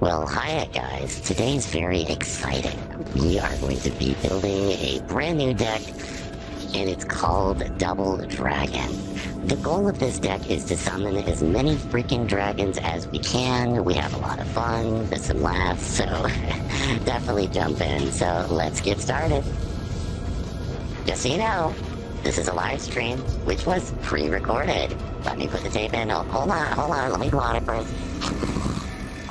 Well, hiya guys. Today's very exciting. We are going to be building a brand new deck, and it's called Double Dragon. The goal of this deck is to summon as many freaking dragons as we can. We have a lot of fun, there's some laughs, so definitely jump in. So let's get started. Just so you know, this is a live stream, which was pre-recorded. Let me put the tape in. Oh, hold on, let me go on it first.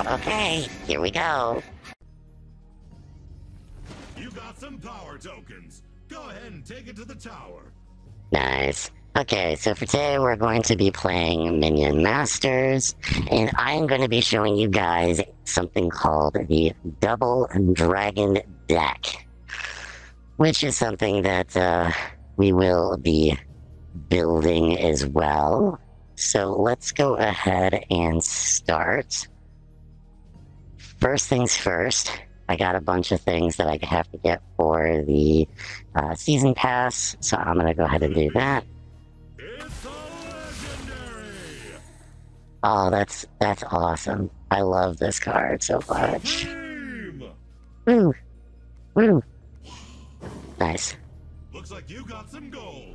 Okay, here we go. You got some power tokens. Go ahead and take it to the tower. Nice. Okay, so for today we're going to be playing Minion Masters, and I'm going to be showing you guys something called the Double Dragon deck, which is something that we will be building as well. So let's go ahead and start. First things first, I got a bunch of things that I have to get for the season pass, so I'm going to go ahead and do that. It's a legendary. Oh, that's awesome. I love this card so much. Dream. Woo! Woo! Nice. Looks like you got some gold.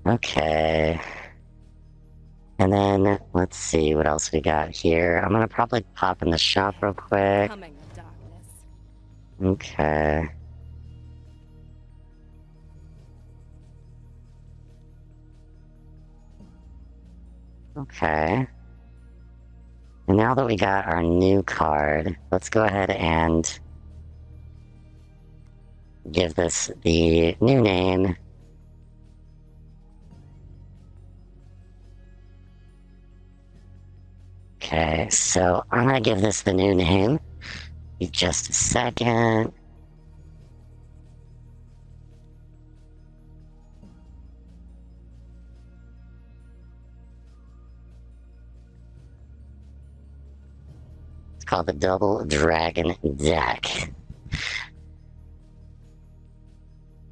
Okay. And then, let's see what else we got here. I'm gonna probably pop in the shop real quick. Coming, darkness. Okay. Okay. And now that we got our new card, let's go ahead and give this the new name. Okay, so I'm gonna give this the new name. Give just a second. It's called the Double Dragon deck.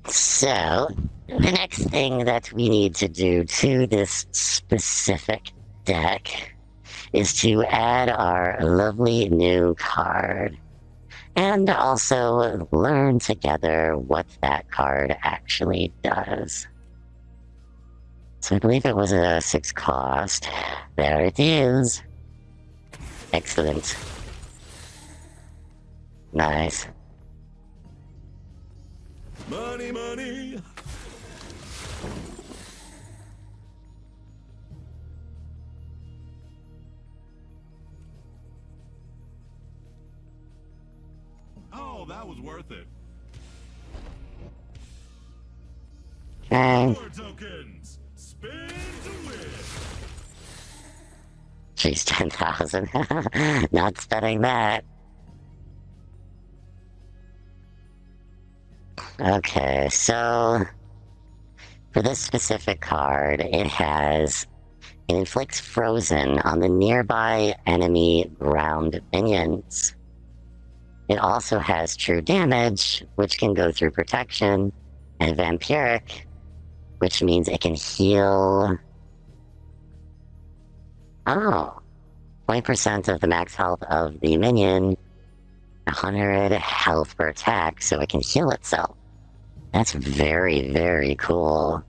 So, the next thing that we need to do to this specific deck is to add our lovely new card, and also learn together what that card actually does. So I believe it was a 6 cost. There it is. Excellent. Nice. Money, money. Oh, that was worth it. Okay. Power tokens. Spin to win. Jeez, 10,000. Not spending that. Okay, so for this specific card, it inflicts frozen on the nearby enemy ground minions. It also has true damage, which can go through protection, and vampiric, which means it can heal. Oh, 20% of the max health of the minion, 100 health per attack, so it can heal itself. That's very, very cool.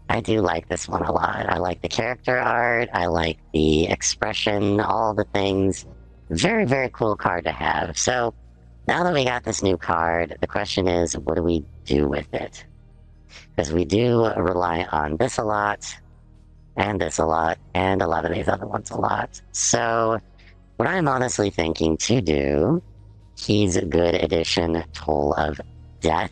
I do like this one a lot. I like the character art, I like the expression, all the things. Very, very cool card to have. So, now that we got this new card, the question is, what do we do with it? Because we do rely on this a lot, and this a lot, and a lot of these other ones a lot. So, what I'm honestly thinking to do, he's a good addition, Toll of Death,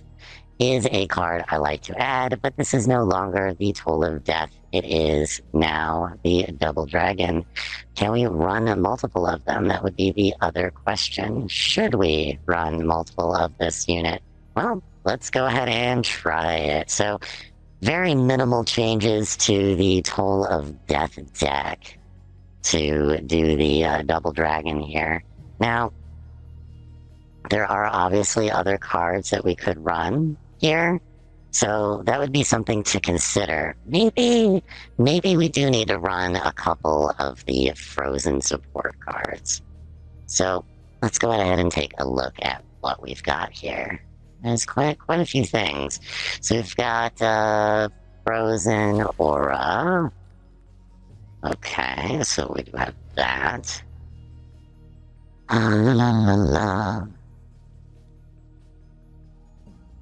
is a card I like to add, but this is no longer the Toll of Death. It is now the Double Dragon. Can we run multiple of them? That would be the other question. Should we run multiple of this unit? Well, let's go ahead and try it. So, very minimal changes to the Toll of Death deck to do the Double Dragon here. Now, there are obviously other cards that we could run here. So that would be something to consider. Maybe we do need to run a couple of the frozen support cards. So let's go ahead and take a look at what we've got here. There's quite a few things. So we've got frozen aura. Okay, so we do have that.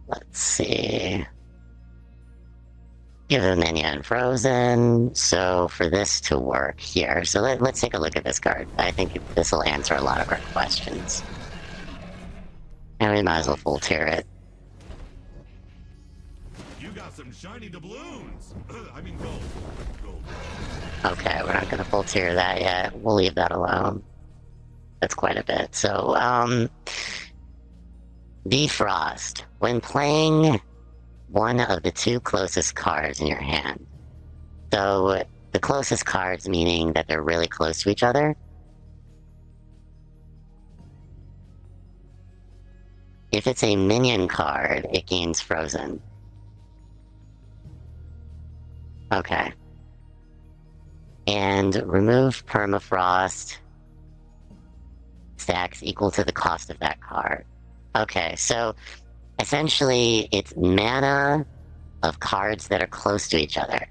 Let's see. Give a minion frozen, so for this to work here, so let's take a look at this card. I think this will answer a lot of our questions. And we might as well full tier it. You got some shiny doubloons. I mean gold. Gold. Okay, we're not gonna full tier that yet. We'll leave that alone. That's quite a bit. So, Defrost. When playing one of the two closest cards in your hand. So, the closest cards meaning that they're really close to each other. If it's a minion card, it gains frozen. Okay. And remove permafrost stacks equal to the cost of that card. Okay, so essentially it's mana of cards that are close to each other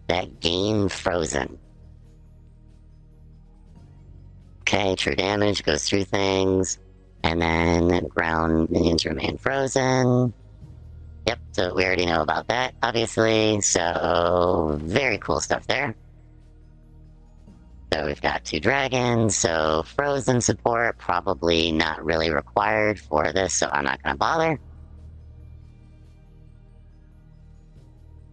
that gain frozen. Okay, true damage goes through things, and then ground minions remain frozen. Yep, so we already know about that, obviously, so very cool stuff there. So we've got 2 dragons, so frozen support probably not really required for this, so I'm not going to bother.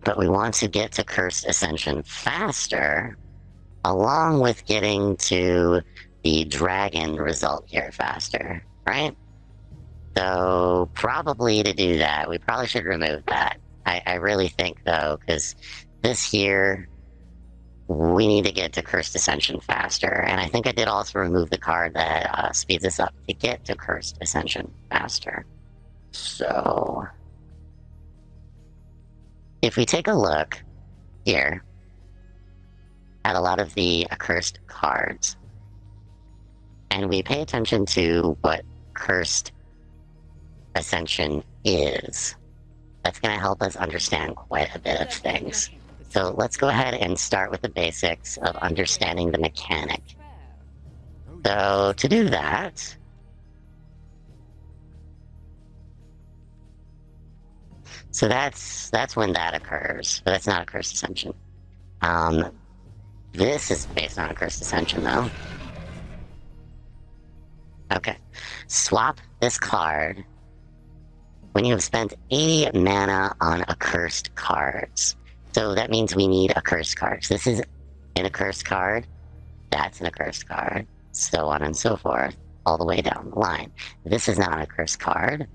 But we want to get to Cursed Ascension faster, along with getting to the dragon result here faster, right? So probably to do that, we probably should remove that. I really think, though, because this here, we need to get to Cursed Ascension faster. And I think I did also remove the card that speeds us up to get to Cursed Ascension faster. So, if we take a look here at a lot of the accursed cards, and we pay attention to what Cursed Ascension is, that's going to help us understand quite a bit of things. So let's go ahead and start with the basics of understanding the mechanic. So to do that, so that's when that occurs, but that's not a Cursed Ascension. This is based on a Cursed Ascension, though. Okay, swap this card when you have spent 80 mana on accursed cards. So that means we need accursed cards. This is an accursed card, that's an accursed card, so on and so forth, all the way down the line. This is not an accursed card.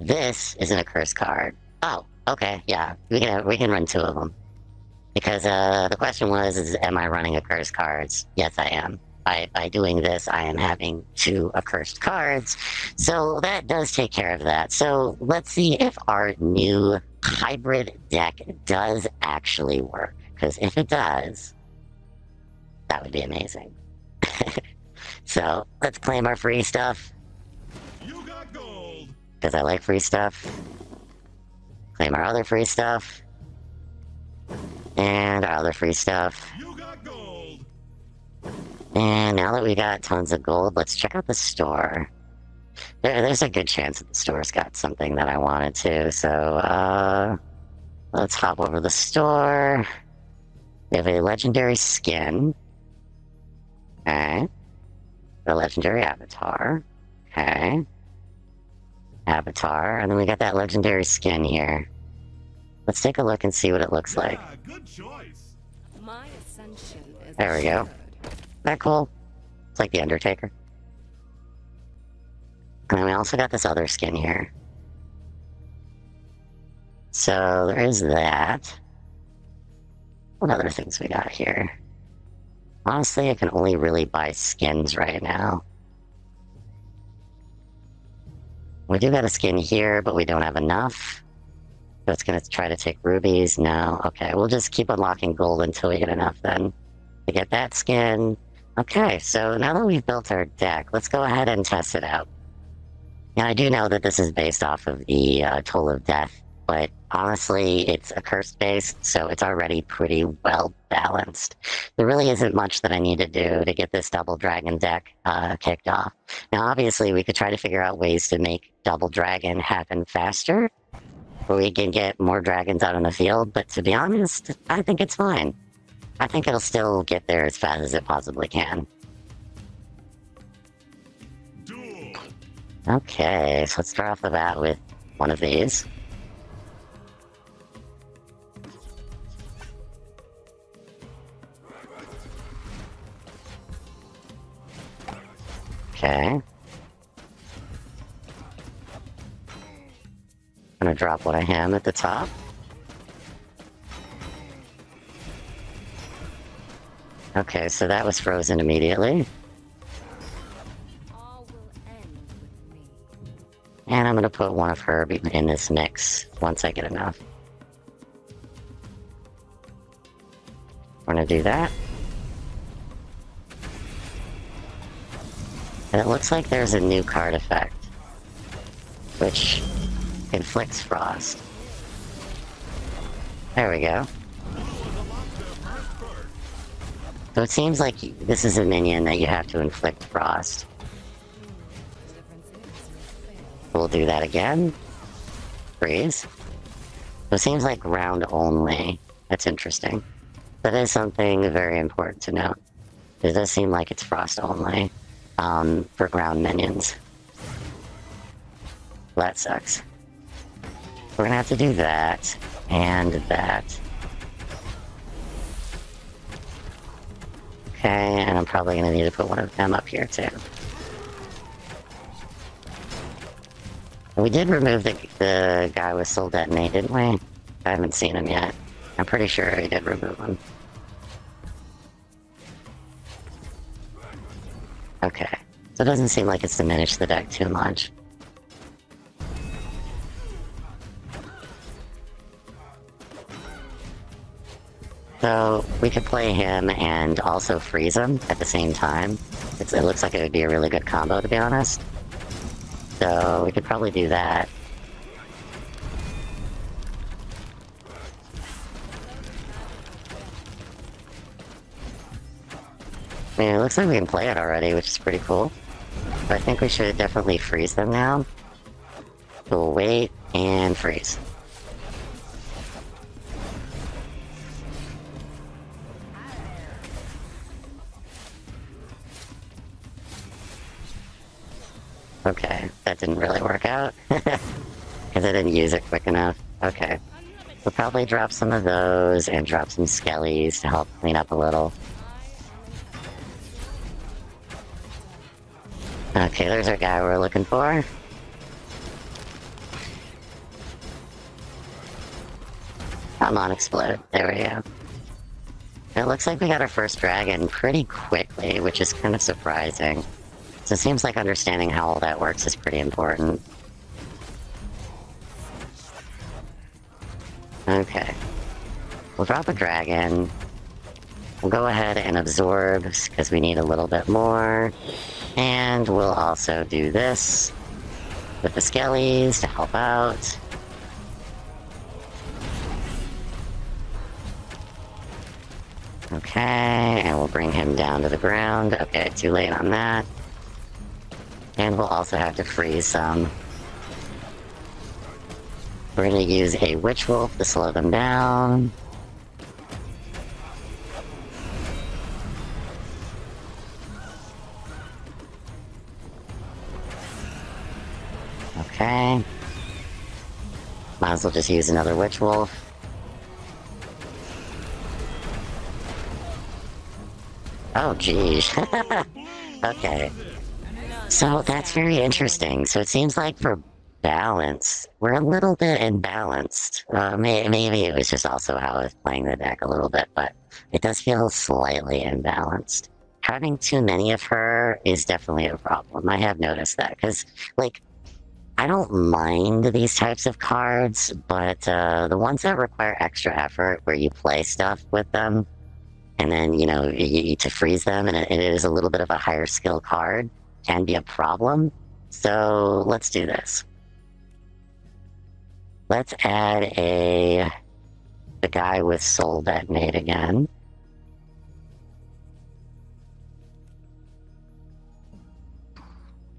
This is an accursed card. Oh, okay, yeah, we can run 2 of them. Because the question was, am I running accursed cards? Yes, I am. By doing this, I am having 2 accursed cards, so that does take care of that. So let's see if our new hybrid deck does actually work, because if it does, that would be amazing. So let's claim our free stuff. You got gold. Because I like free stuff. Claim our other free stuff. And our other free stuff. You got gold. And now that we got tons of gold, let's check out the store. There's a good chance that the store's got something that I wanted to, so, let's hop over to the store. We have a legendary skin. Okay. A legendary avatar. Okay. Avatar, and then we got that legendary skin here. Let's take a look and see what it looks like. Good choice. My ascension is There we go. assured. That cool? It's like the Undertaker. And then we also got this other skin here. So there is that. What other things we got here? Honestly, I can only really buy skins right now. We do got a skin here, but we don't have enough. So it's gonna try to take rubies? No. Okay, we'll just keep unlocking gold until we get enough then to get that skin. Okay, so now that we've built our deck, let's go ahead and test it out. Now, I do know that this is based off of the Toll of Death, but honestly, it's a curse base, so it's already pretty well balanced. There really isn't much that I need to do to get this double dragon deck kicked off. Now, obviously, we could try to figure out ways to make double dragon happen faster, where we can get more dragons out in the field, but to be honest, I think it's fine. I think it'll still get there as fast as it possibly can. Duel. Okay, so let's start off the bat with one of these. Okay. I'm gonna drop one of him at the top. Okay, so that was frozen immediately. All will end with me. And I'm gonna put one of her in this mix once I get enough. We're gonna do that. And it looks like there's a new card effect, which inflicts frost. There we go. So it seems like this is a minion that you have to inflict frost. The difference is you fail. We'll do that again. Freeze. So it seems like round only. That's interesting. That is something very important to note. It does seem like it's frost only for ground minions. That sucks. We're gonna have to do that and that. Okay, and I'm probably gonna need to put one of them up here too. We did remove the guy with soul detonate, didn't we? I haven't seen him yet. I'm pretty sure we did remove him. Okay, so it doesn't seem like it's diminished the deck too much. So we could play him and also freeze him at the same time. It looks like it would be a really good combo, to be honest. So we could probably do that. I mean, it looks like we can play it already, which is pretty cool. But I think we should definitely freeze them now. So we'll wait and freeze. Okay, that didn't really work out. Because I didn't use it quick enough. Okay. We'll probably drop some of those and drop some skellies to help clean up a little. Okay, there's our guy we're looking for. Come on, explode. There we go. It looks like we got our first dragon pretty quickly, which is kind of surprising. So it seems like understanding how all that works is pretty important. Okay. We'll drop a dragon. We'll go ahead and absorb, because we need a little bit more. And we'll also do this with the skellies to help out. Okay, and we'll bring him down to the ground. Okay, too late on that. And we'll also have to freeze some. We're going to use a Witchwolf to slow them down. Okay. Might as well just use another Witchwolf. Oh, geez. Okay. So that's very interesting. So it seems like for balance, we're a little bit imbalanced. Maybe it was just also how I was playing the deck a little bit, but it does feel slightly imbalanced. Having too many of her is definitely a problem. I have noticed that, because, like, I don't mind these types of cards, but the ones that require extra effort, where you play stuff with them, and then, you know, to freeze them, and it is a little bit of a higher skill card, can be a problem. So let's do this. Let's add the guy with Soul Detonate again.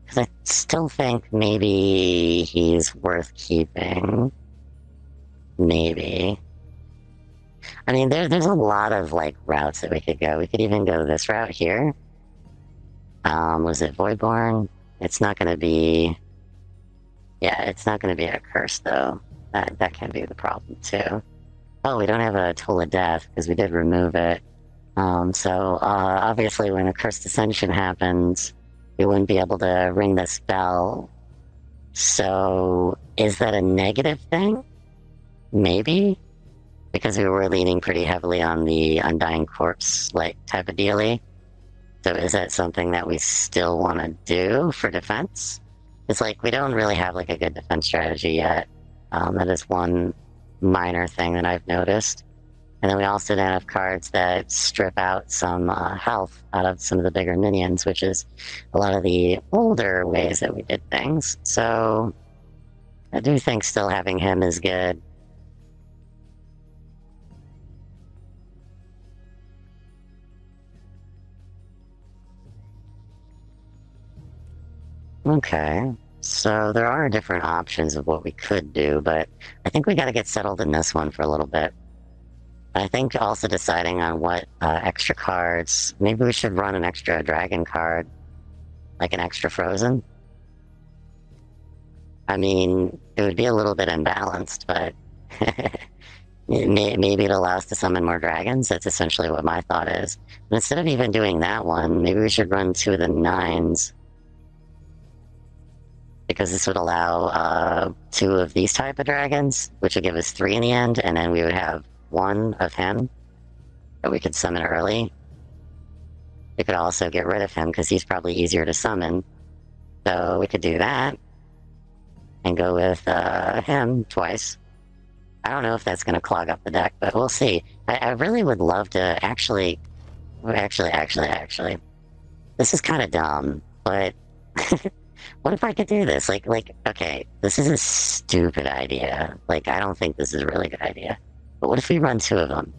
Because I still think maybe he's worth keeping. Maybe. I mean, there's a lot of, like, routes that we could go. We could even go this route here. Was it Voidborn? It's not going to be... Yeah, it's not going to be a curse, though. That can be the problem, too. Oh, we don't have a Toll of Death, because we did remove it. So, obviously, when a Cursed Ascension happens, we wouldn't be able to ring the spell. So, is that a negative thing? Maybe? Because we were leaning pretty heavily on the Undying Corpse, like, type of dealie. So is that something that we still want to do for defense? It's like, we don't really have, like, a good defense strategy yet. That is one minor thing that I've noticed. And then we also don't have cards that strip out some health out of some of the bigger minions, which is a lot of the older ways that we did things. So I do think still having him is good. Okay, so there are different options of what we could do, but I think we got to get settled in this one for a little bit. I think also deciding on what extra cards, maybe we should run an extra dragon card, like an extra frozen. I mean, it would be a little bit imbalanced, but maybe it allows us to summon more dragons. That's essentially what my thought is. But instead of even doing that one, maybe we should run 2 of the 9s. Because this would allow 2 of these type of dragons, which would give us 3 in the end, and then we would have 1 of him that we could summon early. We could also get rid of him because he's probably easier to summon. So we could do that and go with him twice. I don't know if that's going to clog up the deck, but we'll see. I really would love to actually. This is kind of dumb, but what if I could do this? Like, okay, this is a stupid idea. Like, I don't think this is a really good idea. But what if we run 2 of them?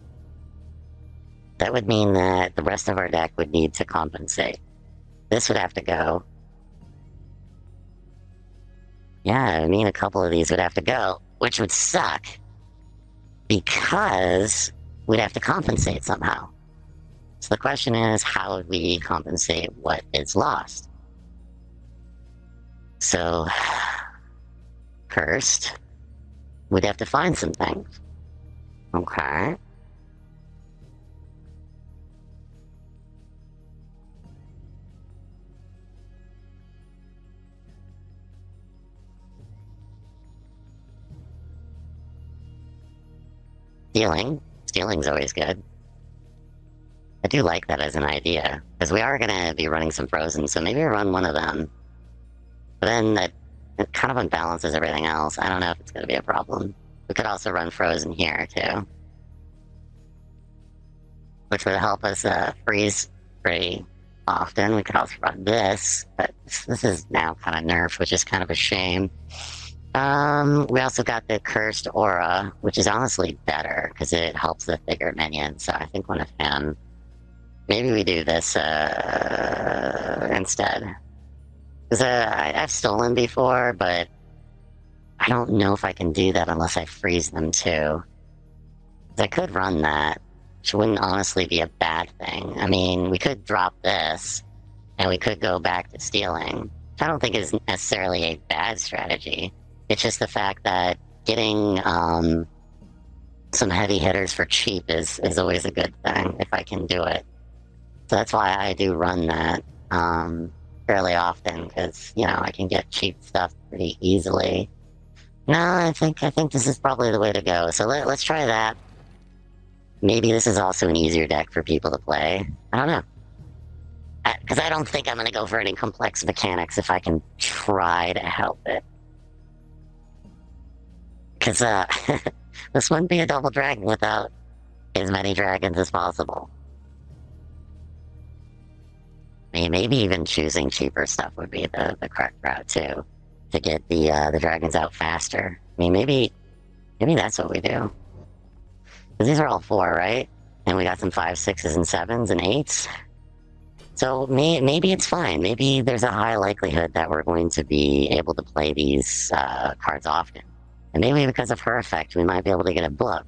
That would mean that the rest of our deck would need to compensate. This would have to go. Yeah, I mean, a couple of these would have to go, which would suck. Because we'd have to compensate somehow. So the question is, how would we compensate what is lost? So, cursed, we'd have to find some things. Okay. Stealing's always good. I do like that as an idea, because we are going to be running some frozen, so maybe run one of them. But then it kind of unbalances everything else. I don't know if it's going to be a problem. We could also run frozen here, too. Which would help us freeze pretty often. We could also run this, but this is now kind of nerfed, which is kind of a shame. We also got the Cursed Aura, which is honestly better, because it helps the bigger minions, so I think one of him. Maybe we do this instead. Because I've stolen before, but I don't know if I can do that unless I freeze them too. I could run that, which wouldn't honestly be a bad thing. I mean, we could drop this, and we could go back to stealing, which I don't think is necessarily a bad strategy. It's just the fact that getting some heavy hitters for cheap is always a good thing, if I can do it. So that's why I do run that fairly often, because, you know, I can get cheap stuff pretty easily. No, I think this is probably the way to go. So let's try that. Maybe this is also an easier deck for people to play. I don't know. Because I don't think I'm going to go for any complex mechanics if I can try to help it. Because, this wouldn't be a double dragon without as many dragons as possible. I mean, maybe even choosing cheaper stuff would be the correct route, too. To get the dragons out faster. I mean, maybe that's what we do. Because these are all 4, right? And we got some 5s, 6s, and 7s, and 8s. So maybe it's fine. Maybe there's a high likelihood that we're going to be able to play these cards often. And maybe because of her effect, we might be able to get a book,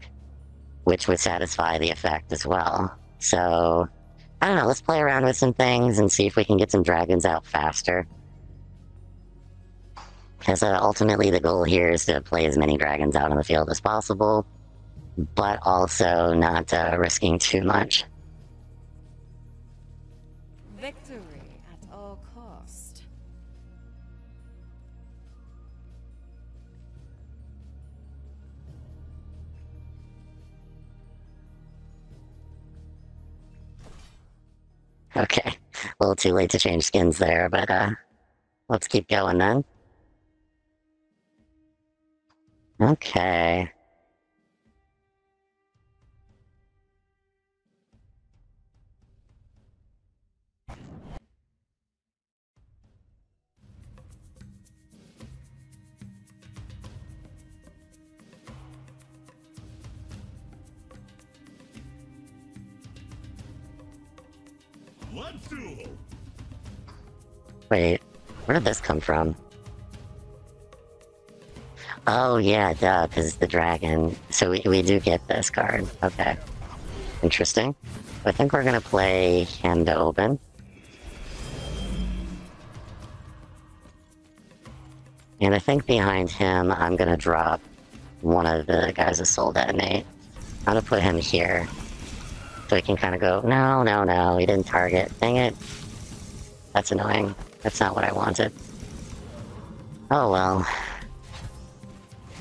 which would satisfy the effect as well. So, I don't know, let's play around with some things and see if we can get some dragons out faster. Because ultimately the goal here is to play as many dragons out on the field as possible, but also not risking too much. Victory at all cost. Okay, a little too late to change skins there, but let's keep going then. Okay. Let's duel. Wait, where did this come from? Oh yeah, duh, because it's the dragon. So we do get this card. Okay. Interesting. I think we're gonna play him to open. And I think behind him, I'm gonna drop one of the guys with Soul Detonate. I'm gonna put him here. So he can kind of go, no, he didn't target. Dang it. That's annoying. That's not what I wanted. Oh well.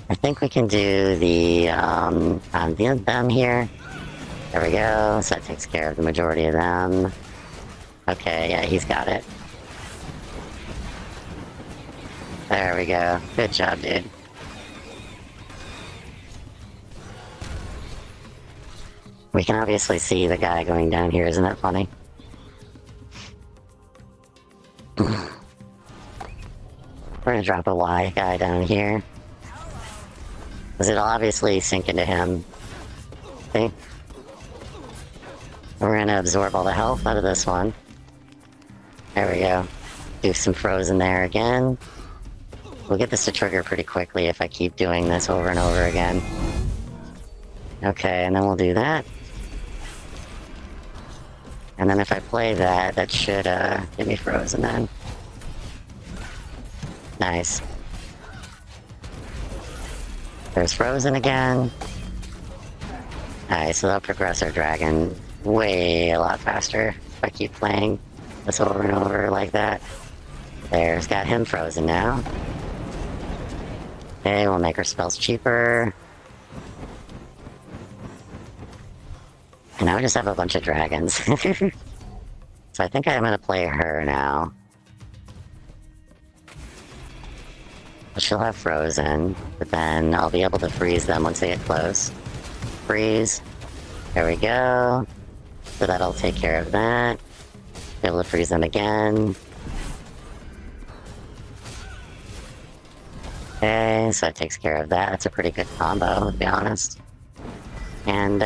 I think we can do the, them here. There we go, so that takes care of the majority of them. Okay, yeah, he's got it. There we go. Good job, dude. We can obviously see the guy going down here, isn't that funny? We're gonna drop a Y guy down here. Because it'll obviously sink into him. See? We're gonna absorb all the health out of this one. There we go. Do some frozen there again. We'll get this to trigger pretty quickly if I keep doing this over and over again. Okay, and then we'll do that. And then if I play that, that should get me frozen then. Nice. There's frozen again. Alright, so that'll progress our dragon way a lot faster if I keep playing this over and over like that. There's got him frozen now. Okay, we'll make our spells cheaper. And now we just have a bunch of dragons. So I think I'm gonna play her now. She'll have frozen, but then I'll be able to freeze them once they get close. Freeze. There we go. So that'll take care of that. Be able to freeze them again. Okay, so that takes care of that. That's a pretty good combo, to be honest. And,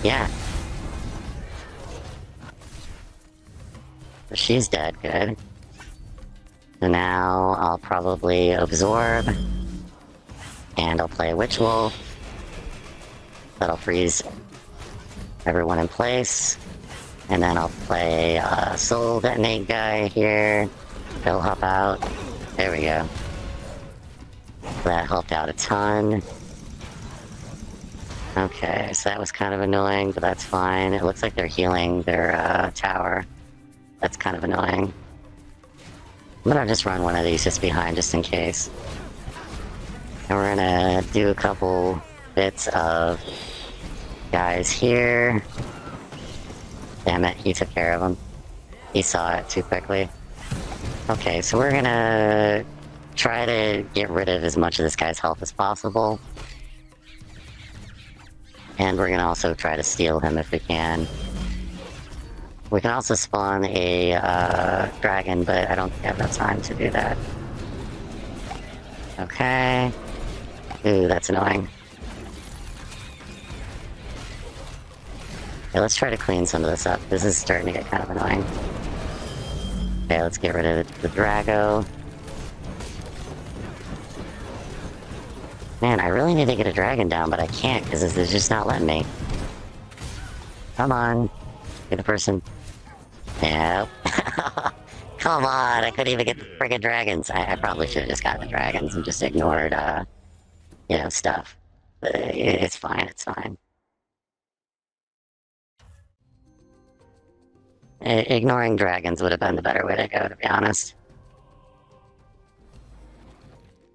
yeah. So she's dead, good. So now I'll probably absorb. And I'll play a Witchwolf. That'll freeze everyone in place. And then I'll play a Soul Detonate guy here. He'll hop out. There we go. That helped out a ton. Okay, so that was kind of annoying, but that's fine. It looks like they're healing their tower. That's kind of annoying. I'm gonna just run one of these just behind, just in case. And we're gonna do a couple bits of guys here. Damn it, he took care of them. He saw it too quickly. Okay, so we're gonna try to get rid of as much of this guy's health as possible. And we're gonna also try to steal him if we can. We can also spawn a dragon, but I don't think I have enough time to do that. Okay. Ooh, that's annoying. Okay, let's try to clean some of this up. This is starting to get kind of annoying. Okay, let's get rid of the Drago. Man, I really need to get a dragon down, but I can't because this is just not letting me. Come on. Get the person. Yep. Come on, I couldn't even get the friggin' dragons. I probably should have just gotten the dragons and just ignored, you know, stuff. But it's fine, it's fine. Ignoring dragons would have been the better way to go, to be honest.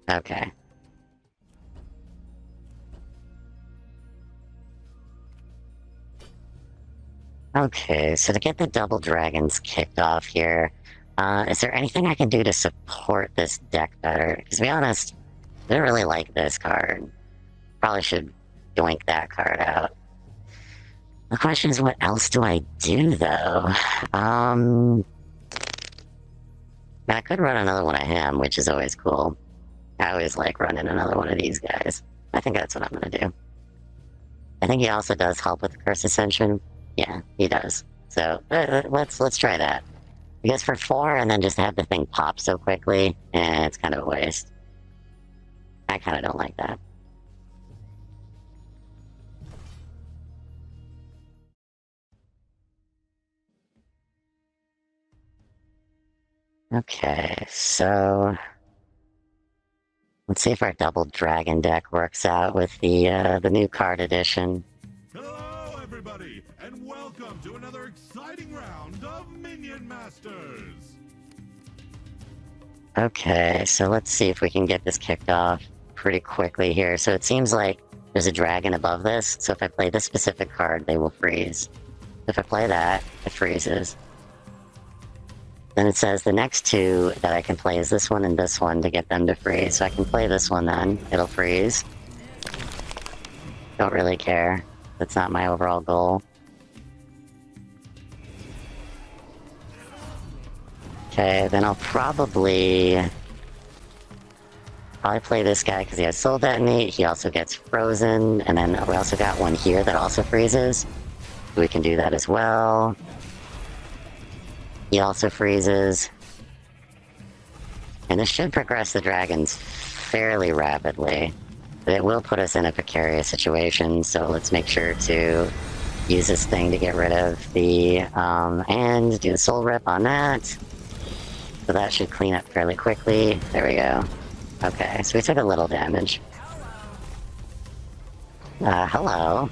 Okay. Okay, so to get the double dragons kicked off here, is there anything I can do to support this deck better? Because to be honest, I don't really like this card. Probably should doink that card out. The question is, what else do I do, though? I could run another one of him, which is always cool. I always like running another one of these guys. I think that's what I'm gonna do. I think he also does help with the Curse Ascension. Yeah, he does. So, let's try that. Because for 4 and then just have the thing pop so quickly, it's kind of a waste. I kind of don't like that. Okay, so... let's see if our double dragon deck works out with the new card edition. Hello, everybody, and welcome to another exciting round of Minion Masters. Okay, so let's see if we can get this kicked off pretty quickly here. So it seems like there's a dragon above this, so if I play this specific card, they will freeze. If I play that, it freezes. Then it says the next 2 that I can play is this one and this one to get them to freeze. So I can play this one then, it'll freeze. Don't really care. That's not my overall goal. Okay, then I'll probably play this guy because he has Soul Detonate, he also gets frozen, and then we also got one here that also freezes. We can do that as well. He also freezes. And this should progress the dragons fairly rapidly. But it will put us in a precarious situation, so let's make sure to use this thing to get rid of the, and do the soul rip on that. So that should clean up fairly quickly. There we go. Okay, so we took a little damage. Hello.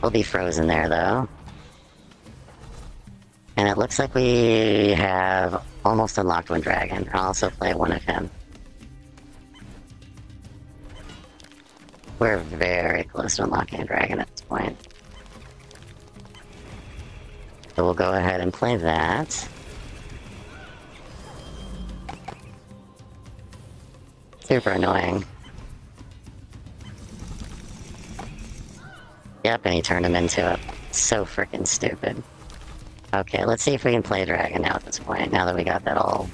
We'll be frozen there, though. And it looks like we have almost unlocked one dragon. I'll also play one of him. We're very close to unlocking a dragon at this point. So we'll go ahead and play that. Super annoying. Yep, and he turned him into a... so freaking stupid. Okay, let's see if we can play a dragon now at this point, now that we got that all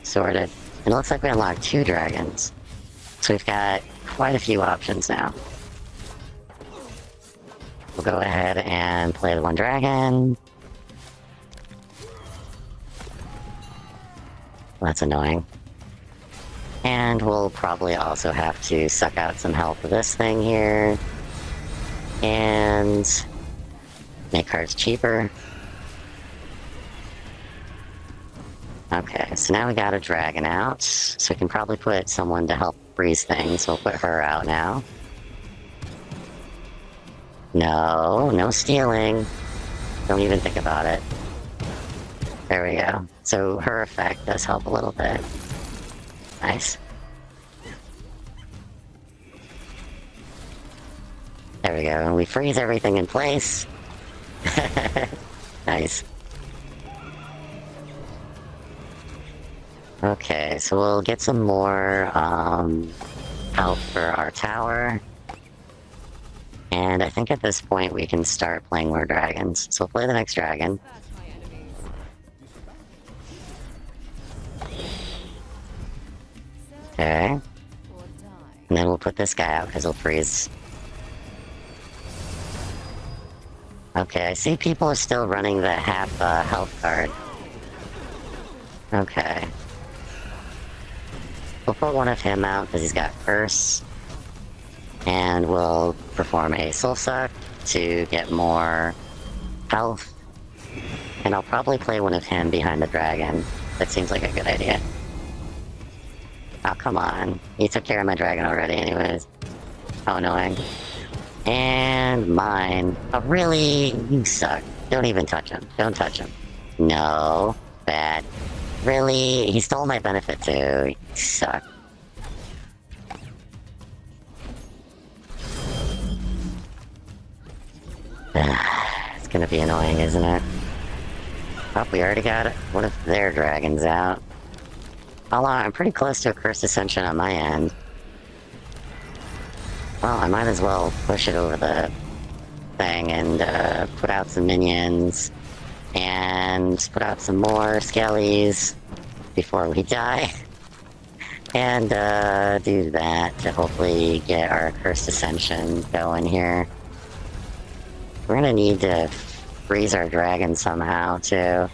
sorted. And it looks like we unlocked 2 dragons. So we've got quite a few options now. We'll go ahead and play the one dragon. That's annoying. And we'll probably also have to suck out some health with this thing here. And make cards cheaper. Okay, so now we got a dragon out, so we can probably put someone to help freeze things. We'll put her out now. No stealing. Don't even think about it. There we go. So her effect does help a little bit. Nice. There we go, and we freeze everything in place. Nice. Okay, so we'll get some more, help for our tower. And I think at this point we can start playing more dragons. So we'll play the next dragon. That's my enemies. Okay. Or die. And then we'll put this guy out because he'll freeze. Okay, I see people are still running the half health card. Okay. We'll put one of him out because he's got Curse. And we'll perform a Soul Suck to get more health. And I'll probably play one of him behind the dragon. That seems like a good idea. Oh, come on. He took care of my dragon already anyways. How annoying. And mine. Oh, really? You suck. Don't even touch him. Don't touch him. No. Bad. Really? He stole my benefit too. You suck. It's gonna be annoying, isn't it? Oh, we already got one of their dragons out. Oh, I'm pretty close to a Cursed Ascension on my end. Well, I might as well push it over the thing and put out some minions and put out some more skellies before we die. And do that to hopefully get our Cursed Ascension going here. We're gonna need to freeze our dragon somehow, too.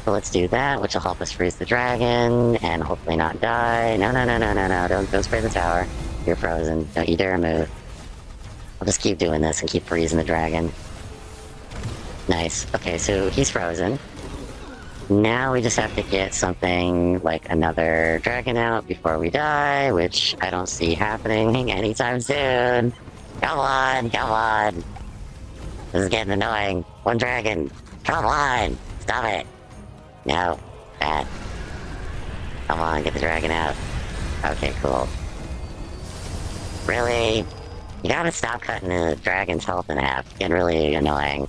So let's do that, which will help us freeze the dragon, and hopefully not die. No, don't spray the tower. You're frozen. Don't you dare move. I'll just keep doing this and keep freezing the dragon. Nice. Okay, so he's frozen. Now we just have to get something like another dragon out before we die, which I don't see happening anytime soon. Come on, come on. This is getting annoying. One dragon. Come on. Stop it. No. Bad. Come on, get the dragon out. Okay, cool. Really? You gotta stop cutting the dragon's health in half. It's getting really annoying.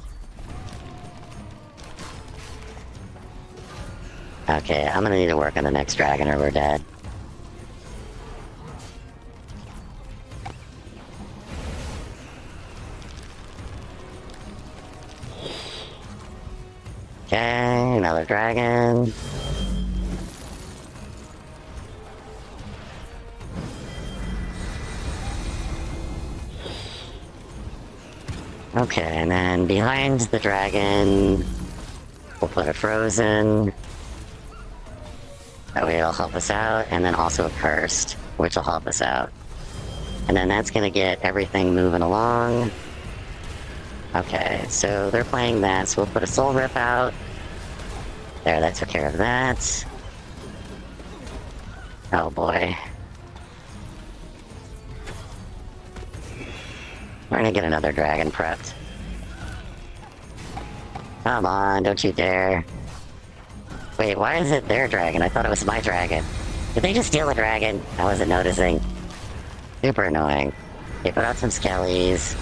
Okay, I'm gonna need to work on the next dragon or we're dead. Okay, another dragon. Okay, and then behind the dragon, we'll put a frozen. That way it'll help us out, and then also a cursed, which will help us out. And then that's gonna get everything moving along. Okay, so they're playing that, so we'll put a soul rip out. There, that took care of that. Oh boy. We're gonna get another dragon prepped. Come on, don't you dare. Wait, why is it their dragon? I thought it was my dragon. Did they just steal a dragon? I wasn't noticing. Super annoying. Okay, put out some skellies.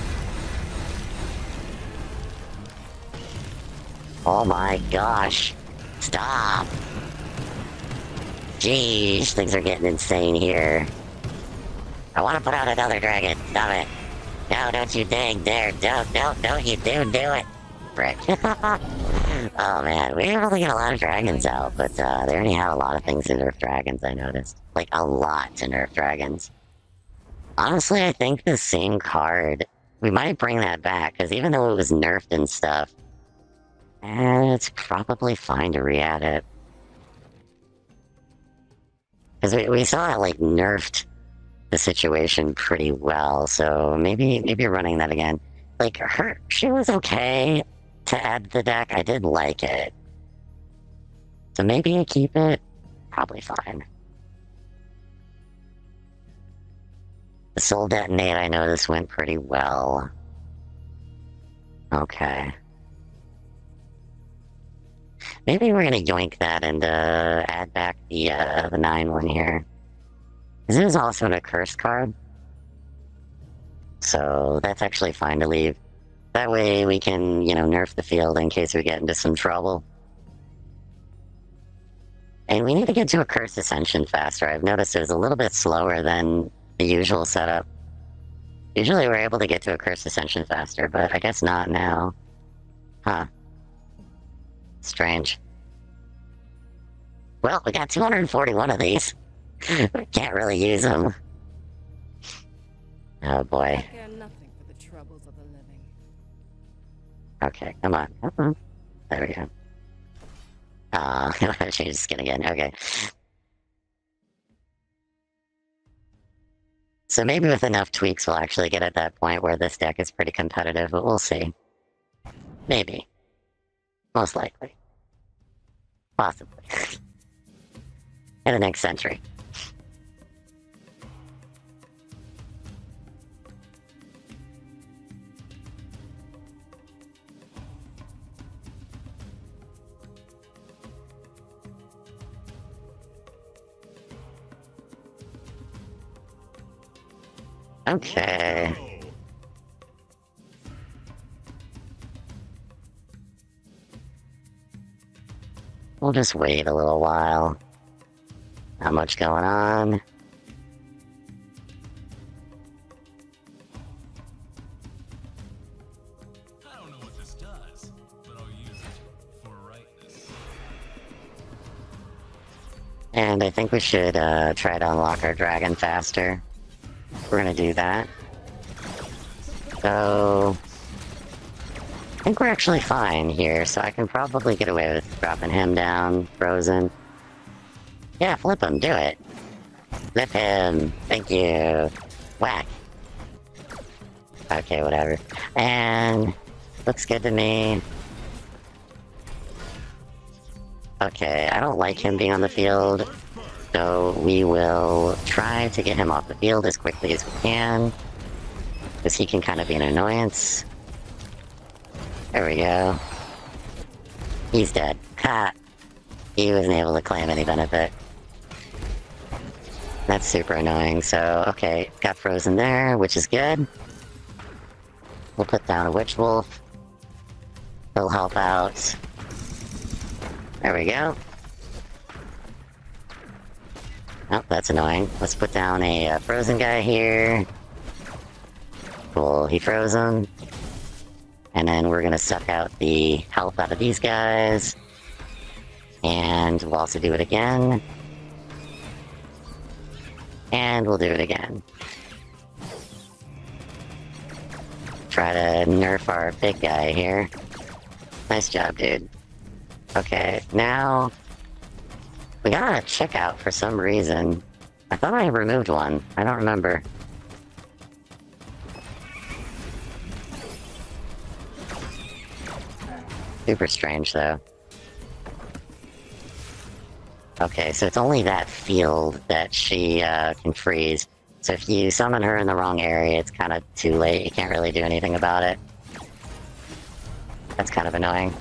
Oh my gosh. Stop. Jeez, things are getting insane here. I want to put out another dragon. Stop it. No, don't you dang dare. Don't you do it. Frick. Oh man, we really get a lot of dragons out, but they already have a lot of things to nerf dragons, I noticed. Like, a lot to nerf dragons. Honestly, I think the same card, we might bring that back, because even though it was nerfed and stuff, it's probably fine to re-add it. Because we saw it, like, nerfed the situation pretty well, so maybe running that again. Like, she was okay to add to the deck. I did like it. So maybe you keep it. Probably fine. The Soul Detonate, I know this went pretty well. Okay. Maybe we're gonna yoink that and add back the 9-1 here. This is also a curse card. So that's actually fine to leave. That way we can, you know, nerf the field in case we get into some trouble. And we need to get to a Curse Ascension faster. I've noticed it was a little bit slower than the usual setup. Usually we're able to get to a Curse Ascension faster, but I guess not now. Huh. Strange. Well, we got 241 of these. We can't really use them. Oh boy. I care nothing for the troubles of the living. Okay, come on. Come on. There we go. I changed skin again. Okay. So maybe with enough tweaks we'll actually get at that point where this deck is pretty competitive, but we'll see. Maybe. Most likely. Possibly. In the next century. Okay. We'll just wait a little while. Not much going on. I don't know what this does, but I'll use it for rightness. And I think we should try to unlock our dragon faster. We're gonna do that. So I think we're actually fine here, so I can probably get away with dropping him down, frozen. Yeah, flip him, do it. Flip him, thank you. Whack. Okay, whatever. And looks good to me. Okay, I don't like him being on the field. So we will try to get him off the field as quickly as we can, because he can kind of be an annoyance. There we go. He's dead. Ha! He wasn't able to claim any benefit. That's super annoying, so okay, got frozen there, which is good. We'll put down a Witchwolf. He'll help out. There we go. Oh, that's annoying. Let's put down a frozen guy here. Cool, he froze him. And then we're gonna suck out the health out of these guys. And we'll also do it again. And we'll do it again. Try to nerf our big guy here. Nice job, dude. Okay, now we got a checkout for some reason. I thought I removed one. I don't remember. Super strange, though. Okay, so it's only that field that she can freeze. So if you summon her in the wrong area, it's kind of too late. You can't really do anything about it. That's kind of annoying.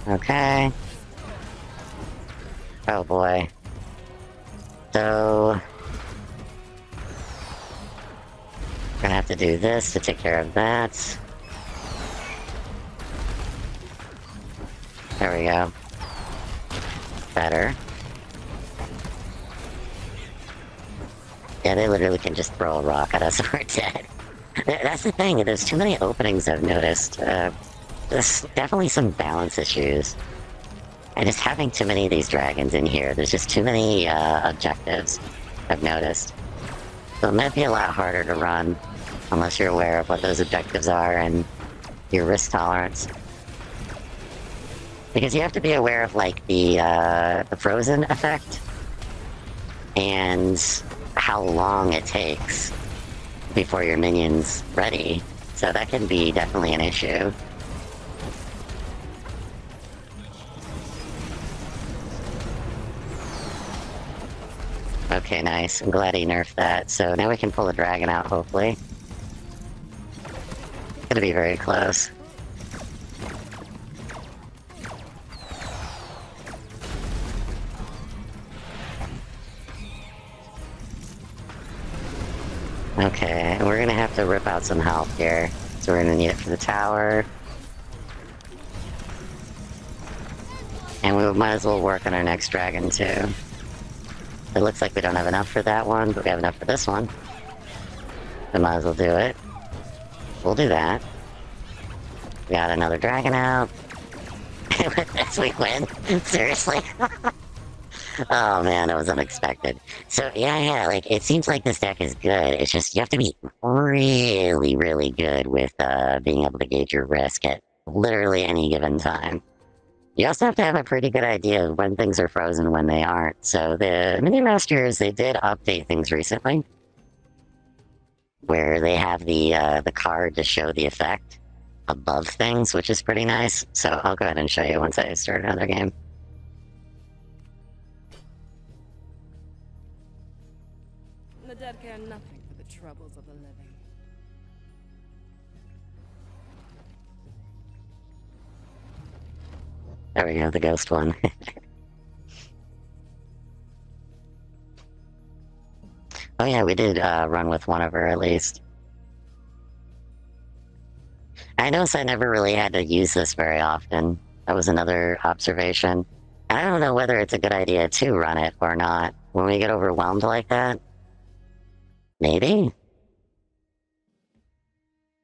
Okay. Oh boy. So gonna have to do this to take care of that. There we go. Better. Yeah, they literally can just throw a rock at us and we're dead. That's the thing, there's too many openings I've noticed. There's definitely some balance issues. And just having too many of these dragons in here, there's just too many objectives, I've noticed. So it might be a lot harder to run, unless you're aware of what those objectives are and your risk tolerance. Because you have to be aware of, like, the frozen effect, and how long it takes before your minion's ready. So that can be definitely an issue. Okay, nice. I'm glad he nerfed that. So now we can pull the dragon out, hopefully. It's gonna be very close. Okay, we're gonna have to rip out some health here. So we're gonna need it for the tower. And we might as well work on our next dragon too. It looks like we don't have enough for that one, but we have enough for this one. We might as well do it. We'll do that. We got another dragon out. With this we win. Seriously? Oh man, that was unexpected. So yeah, like, it seems like this deck is good. It's just, you have to be really, really good with being able to gauge your risk at literally any given time. You also have to have a pretty good idea of when things are frozen and when they aren't. So the Minion Masters, they did update things recently, where they have the card to show the effect above things, which is pretty nice. So I'll go ahead and show you once I start another game. The dead care nothing for the troubles of the living. There we go, the ghost one. Oh yeah, we did run with one of her at least. I noticed I never really had to use this very often. That was another observation. I don't know whether it's a good idea to run it or not. When we get overwhelmed like that, maybe?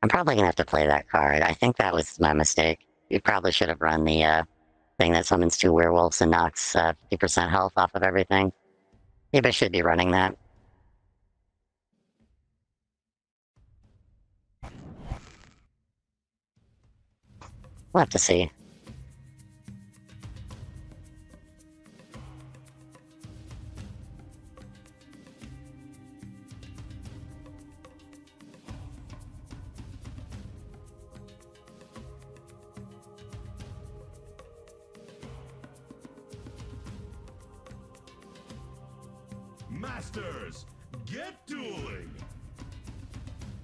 I'm probably gonna have to play that card. I think that was my mistake. We probably should have run the thing that summons 2 werewolves and knocks 50% health off of everything. Maybe I should be running that. We'll have to see. Masters, get dueling!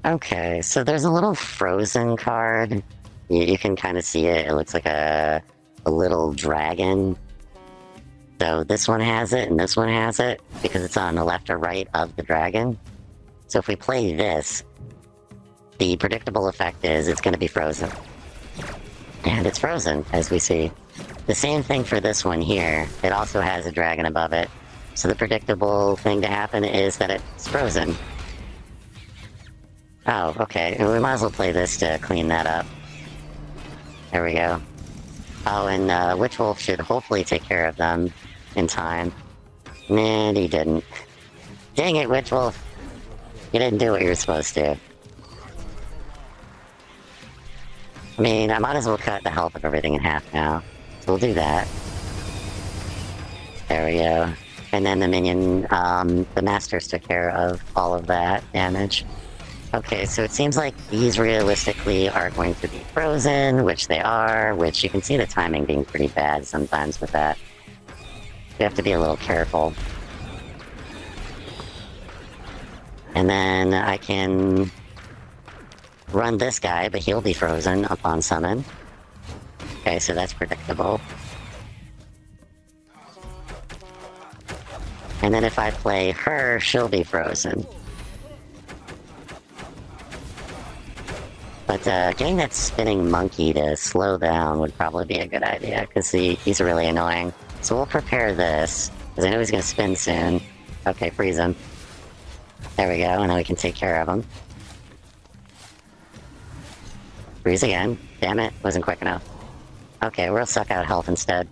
Okay, so there's a little frozen card. You can kind of see it. It looks like a little dragon. So this one has it, and this one has it, because it's on the left or right of the dragon. So if we play this, the predictable effect is it's going to be frozen. And it's frozen, as we see. The same thing for this one here. It also has a dragon above it. So the predictable thing to happen is that it's frozen. Oh, okay. We might as well play this to clean that up. There we go. Oh, and Witchwolf should hopefully take care of them in time. Nah, he didn't. Dang it, Witchwolf! You didn't do what you were supposed to. I mean, I might as well cut the health of everything in half now. So we'll do that. There we go. And then the minion, the masters took care of all of that damage. Okay, so it seems like these realistically are going to be frozen, which they are, which you can see the timing being pretty bad sometimes with that. We have to be a little careful. And then I can run this guy, but he'll be frozen upon summon. Okay, so that's predictable. And then if I play her, she'll be frozen. But getting that spinning monkey to slow down would probably be a good idea, because he's really annoying. So we'll prepare this, because I know he's going to spin soon. Okay, freeze him. There we go, and then we can take care of him. Freeze again. Damn it, wasn't quick enough. Okay, we'll suck out health instead.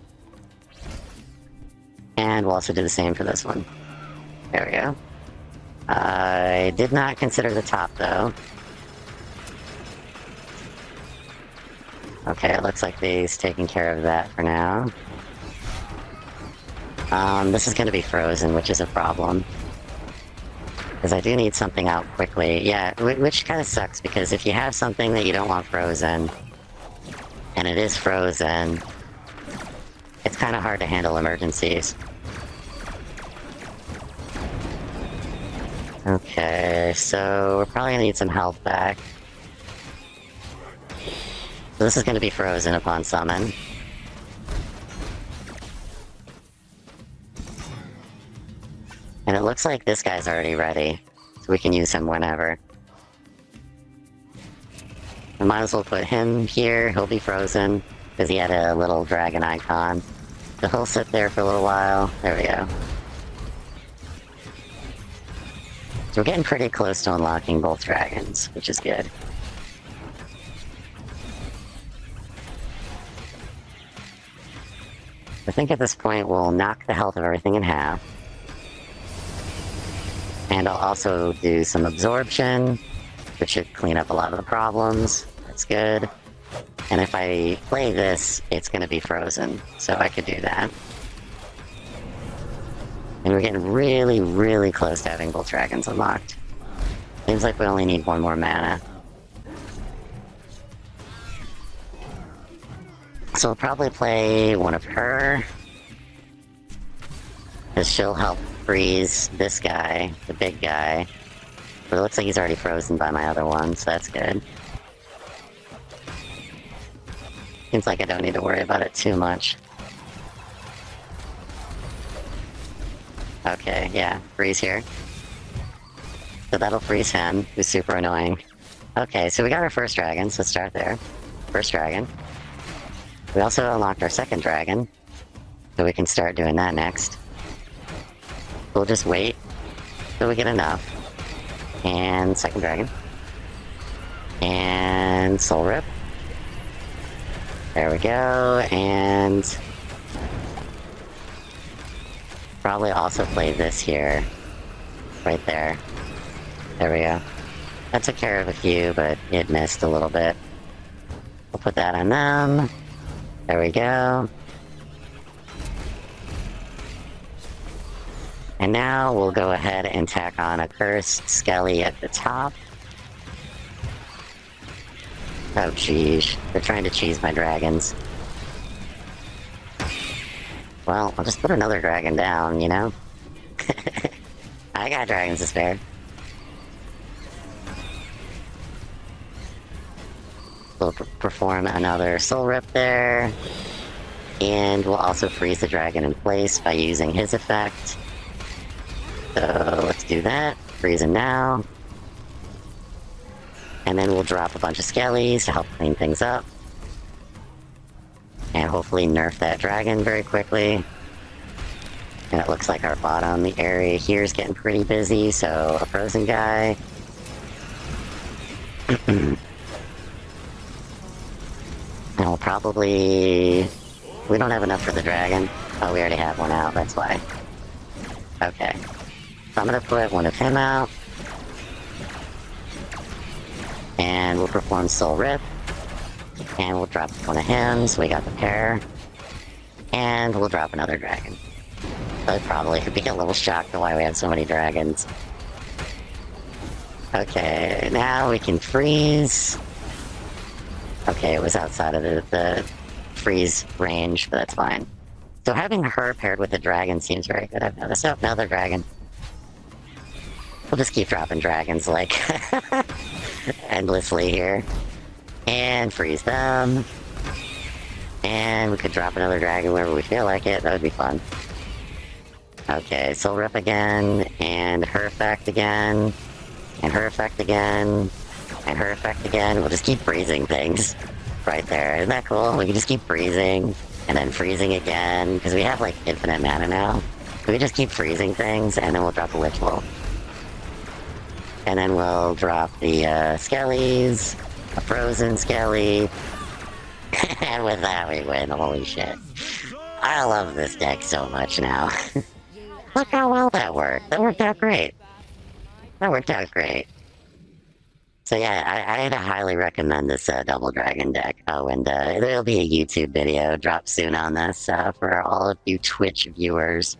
And we'll also do the same for this one. There we go. I did not consider the top, though. Okay, it looks like he's taking care of that for now. This is going to be frozen, which is a problem. Because I do need something out quickly. Yeah, which kind of sucks, because if you have something that you don't want frozen, and it is frozen, it's kind of hard to handle emergencies. Okay, so we're probably going to need some health back. So this is going to be frozen upon summon. And it looks like this guy's already ready. So we can use him whenever. I might as well put him here. He'll be frozen, because he had a little dragon icon. So he'll sit there for a little while. There we go. So we're getting pretty close to unlocking both dragons, which is good. I think at this point we'll knock the health of everything in half. And I'll also do some absorption, which should clean up a lot of the problems. That's good. And if I play this, it's going to be frozen, so I could do that. And we're getting really, really close to having both dragons unlocked. Seems like we only need one more mana. So we'll probably play one of her, because she'll help freeze this guy, the big guy. But it looks like he's already frozen by my other one, so that's good. Seems like I don't need to worry about it too much. Okay, yeah, freeze here. So that'll freeze him, who's super annoying. Okay, so we got our first dragon, so let's start there. First dragon. We also unlocked our second dragon, so we can start doing that next. We'll just wait till we get enough. And second dragon. And Soul Rip. There we go, and probably also play this here. Right there. There we go. That took care of a few, but it missed a little bit. We'll put that on them. There we go. And now we'll go ahead and tack on a cursed Skelly at the top. Oh, jeez. They're trying to cheese my dragons. Well, I'll just put another dragon down, you know? I got dragons to spare. We'll perform another Soul Rip there. And we'll also freeze the dragon in place by using his effect. So let's do that. Freeze him now. And then we'll drop a bunch of skellies to help clean things up. And hopefully nerf that dragon very quickly. And it looks like our bottom area here is getting pretty busy, so a frozen guy. And we'll probably... We don't have enough for the dragon. Oh, we already have one out, that's why. Okay. So I'm gonna put one of him out. And we'll perform Soul Rip. And we'll drop one of him, so we got the pair. And we'll drop another dragon. But probably could be a little shocked at why we have so many dragons. Okay, now we can freeze. Okay, it was outside of the freeze range, but that's fine. So having her paired with the dragon seems very good. I've noticed. Oh, another dragon. We'll just keep dropping dragons, like, endlessly here. And freeze them. And we could drop another dragon wherever we feel like it. That would be fun. Okay, Soul Rip again, and her effect again, and her effect again, and her effect again. We'll just keep freezing things right there. Isn't that cool? We can just keep freezing, and then freezing again, because we have, like, infinite mana now. We can just keep freezing things, and then we'll drop the Witchwolf. And then we'll drop the Skellies, a frozen Skelly, and with that we win. Holy shit. I love this deck so much now. Look how well that worked. That worked out great. That worked out great. So yeah, I'd highly recommend this double dragon deck. Oh, and there'll be a YouTube video drop soon on this for all of you Twitch viewers.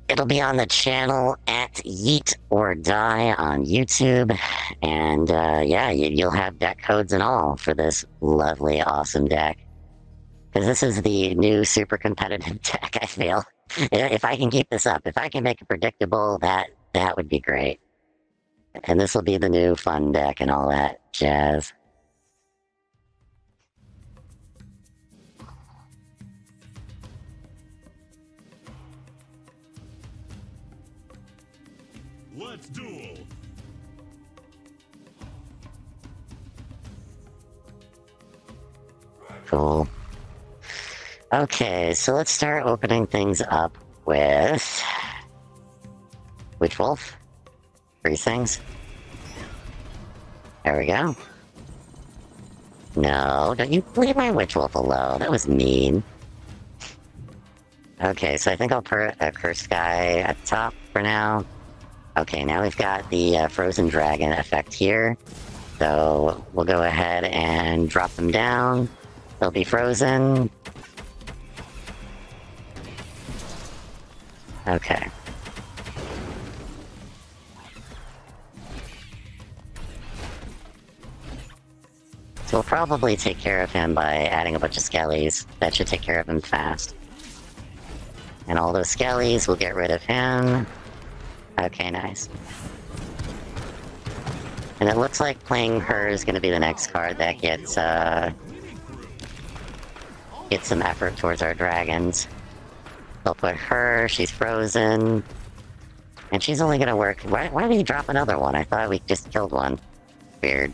It'll be on the channel at Yeet or Die on YouTube. And yeah, you'll have deck codes and all for this lovely, awesome deck. Because this is the new super competitive deck, I feel. If I can keep this up, if I can make it predictable, that would be great. And this will be the new fun deck and all that jazz. Let's duel. Cool. Okay, so let's start opening things up with Witchwolf. 3 things. There we go. No, don't you leave my Witchwolf alone. That was mean. Okay, so I think I'll put a Curse guy at the top for now. Okay, now we've got the Frozen Dragon effect here. So we'll go ahead and drop them down. They'll be frozen. Okay. So we'll probably take care of him by adding a bunch of skellies. That should take care of him fast. And all those skellies, we'll get rid of him. Okay, nice. And it looks like playing her is going to be the next card that gets some effort towards our dragons. They'll put her, she's frozen. And she's only going to work... Why did he drop another one? I thought we just killed one. Weird.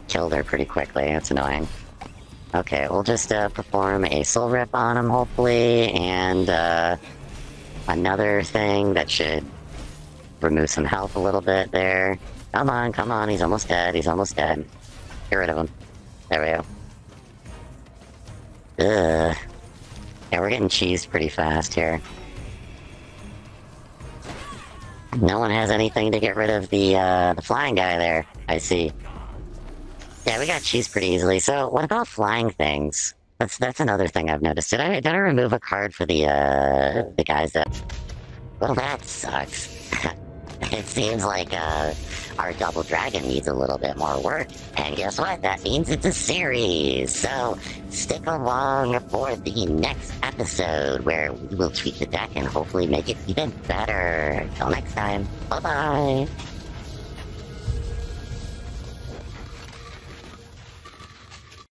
Killed her pretty quickly, that's annoying. Okay, we'll just perform a soul rip on him, hopefully, and another thing that should remove some health a little bit there. Come on, he's almost dead, he's almost dead. Get rid of him. There we go. Ugh. Yeah, we're getting cheesed pretty fast here. No one has anything to get rid of the flying guy there, I see. Yeah, we got cheese pretty easily. So, what about flying things? That's another thing I've noticed. Did I remove a card for the guys that... Well, that sucks. It seems like, our double dragon needs a little bit more work. And guess what? That means it's a series. So, stick along for the next episode where we will tweak the deck and hopefully make it even better. Until next time, bye-bye!